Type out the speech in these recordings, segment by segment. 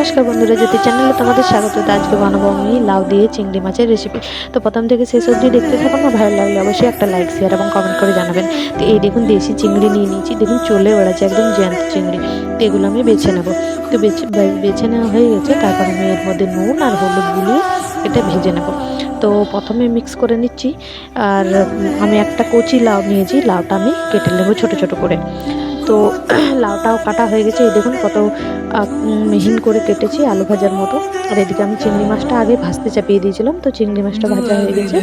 नमस्कार बंधुरा ज्योति चैनल तुम्हारे स्वागत। तो आज के बनाबो आमी लाउ दिए चिंगड़ी माछेर रेसिपि। तो प्रथम থেকে শেষ অবধি দেখতে থাকুন। আর ভালো লাগলে অবশ্যই একটা লাইক শেয়ার এবং কমেন্ট করে জানাবেন। তো এই দেখুন দেশি চিংড়ি নিয়ে নিয়েছি, দেখুন চলে বেড়াচ্ছে একদম জ্যান্ত চিংড়ি। তো এগুলো আমি বেছে নেব। তো বেছে নেওয়া হয়ে গেছে, তারপর আমি এর মধ্যে নুন আর হলুদ গুলিয়ে এটা ভেজে নেব। তো প্রথমে মিক্স করে নিচ্ছি। আর আমি একটা কচি লাউ নিয়েছি, লাউটা আমি কেটে নেব ছোট ছোট করে। তো লাউটাও কাটা হয়ে গেছে, এই দেখুন কত মিহিন করে কেটেছি আলু ভাজার মতো। আর এদিকে আমি চিংড়ি মাছটা আগে ভাজতে চাপিয়ে দিয়েছিলাম। তো চিংড়ি মাছটা ভাজা হয়ে গেছে,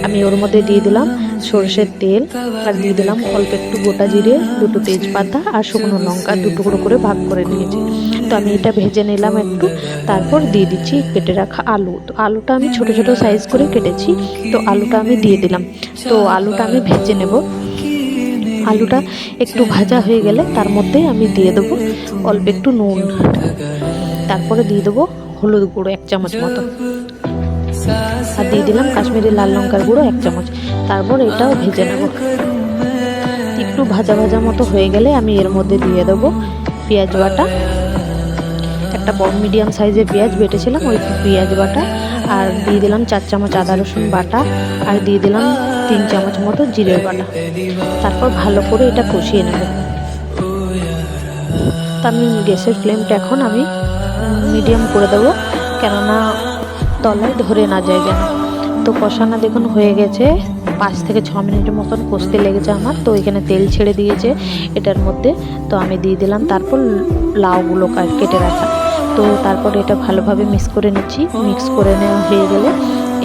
আমি ওর মধ্যে দিয়ে দিলাম সরষের তেল, আর দিয়ে দিলাম অল্প একটু গোটা জিরে, দুটো তেজপাতা আর শুকনো লঙ্কা দু টুকরো করে ভাগ করে নিয়েছি। তো আমি এটা ভেজে নিলাম একটু, তারপর দিয়ে দিচ্ছি কেটে রাখা আলু। তো আলুটা আমি ছোট ছোট সাইজ করে কেটেছি, তো আলুটা আমি দিয়ে দিলাম। তো আলুটা আমি ভেজে নেব। আলুটা একটু ভাজা হয়ে গেলে তার মধ্যে আমি দিয়ে দেবো অল্প একটু নুন, তারপরে দিয়ে দেবো হলুদ গুঁড়ো 1 চামচ মতো, আর দিয়ে দিলাম কাশ্মীরি লাল লঙ্কার গুঁড়ো 1 চামচ। তারপর এটাও ভেজে নেব। একটু ভাজা ভাজা মতো হয়ে গেলে আমি এর মধ্যে দিয়ে দেবো পেঁয়াজ বাটা, একটা বড় মিডিয়াম সাইজের পেঁয়াজ বেটেছিলাম, ওই পেঁয়াজ বাটা। আর দিয়ে দিলাম 4 চামচ আদা রসুন বাটা, আর দিয়ে দিলাম 3 চামচ মতো জিরের বাটা। তারপর ভালো করে এটা কষিয়ে নেব। তো আমি গ্যাসের ফ্লেমটা এখন আমি মিডিয়াম করে দেবো, কেননা তলায় ধরে না যায় যেন। তো কষানো দেখুন হয়ে গেছে, 5 থেকে 6 মিনিটের মতন কষতে লেগেছে আমার। তো এখানে তেল ছেড়ে দিয়েছে এটার মধ্যে। তো আমি দিয়ে দিলাম তারপর লাউগুলো কেটে রাখা। তো তারপর এটা ভালোভাবে মিক্স করে নিচ্ছি। মিক্স করে নেওয়া হয়ে গেলে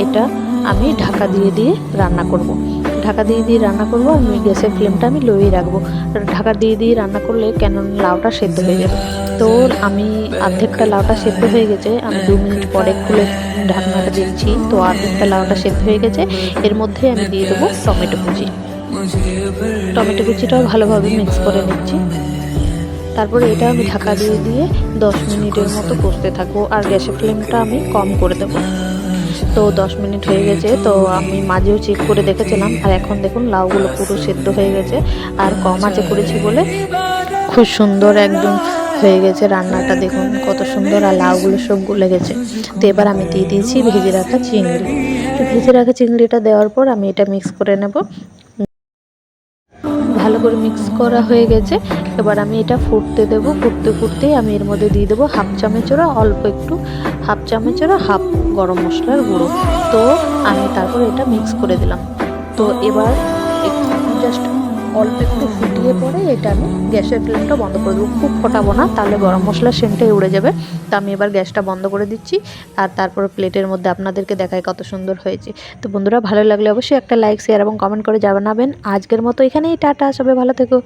এটা আমি ঢাকা দিয়ে দিয়ে রান্না করব। ঢাকা দিয়ে দিয়ে রান্না করব। আমি গ্যাসের ফ্লেমটা আমি লোই রাখবো। ঢাকা দিয়ে দিয়ে রান্না করলে কেন লাউটা সেদ্ধ হয়ে যাবে। তো আমি অর্ধেকটা লাউটা সেদ্ধ হয়ে গেছে, আমি 2 মিনিট পরে খুলে ঢাকনাটা দিচ্ছি। তো অর্ধেকটা লাউটা সেদ্ধ হয়ে গেছে, এর মধ্যে আমি দিয়ে দেবো টমেটো কুচি। টমেটো কুচিটাও ভালোভাবে মিক্স করে নিচ্ছি। তারপরে এটা আমি ঢাকা দিয়ে দিয়ে 10 মিনিটের মতো কষতে থাকবো, আর গ্যাসের ফ্লেমটা আমি কম করে দেবো। তো 10 মিনিট হয়ে গেছে, তো আমি মাঝেও চেক করে দেখেছিলাম। আর এখন দেখুন লাউগুলো পুরো সেদ্ধ হয়ে গেছে, আর কম আঁচে করেছি বলে খুব সুন্দর একদম হয়ে গেছে রান্নাটা। দেখুন কত সুন্দর, আর লাউগুলো সব গলে গেছে। তো এবার আমি দিয়ে দিয়েছি ভেজে রাখা চিংড়ি। তো ভেজে রাখা চিংড়িটা দেওয়ার পর আমি এটা মিক্স করে নেব। ভালো করে মিক্স করা হয়ে গেছে, এবার আমি এটা ফুটতে দেবো। ফুটতে ফুটতেই আমি এর মধ্যে দিয়ে দেবো হাফ চামচেরও অল্প একটু, হাফ চামচেরও হাফ গরম মশলার গুঁড়ো। তো আমি তারপর এটা মিক্স করে দিলাম। তো এবার জাস্ট অল্প একটু ফুটিয়ে পরে এটা আমি গ্যাসের ফ্লেমটা বন্ধ করে দেবো। খুব ফোটাবো না, তাহলে গরম মশলার সেন্টটাই উড়ে যাবে। তো আমি এবার গ্যাসটা বন্ধ করে দিচ্ছি, আর তারপরে প্লেটের মধ্যে আপনাদেরকে দেখাই কত সুন্দর হয়েছে। তো বন্ধুরা ভালো লাগলে অবশ্যই একটা লাইক শেয়ার এবং কমেন্ট করে জানাবেন। আজকের মতো এখানেই টাটা, সবাই ভালো থেকো।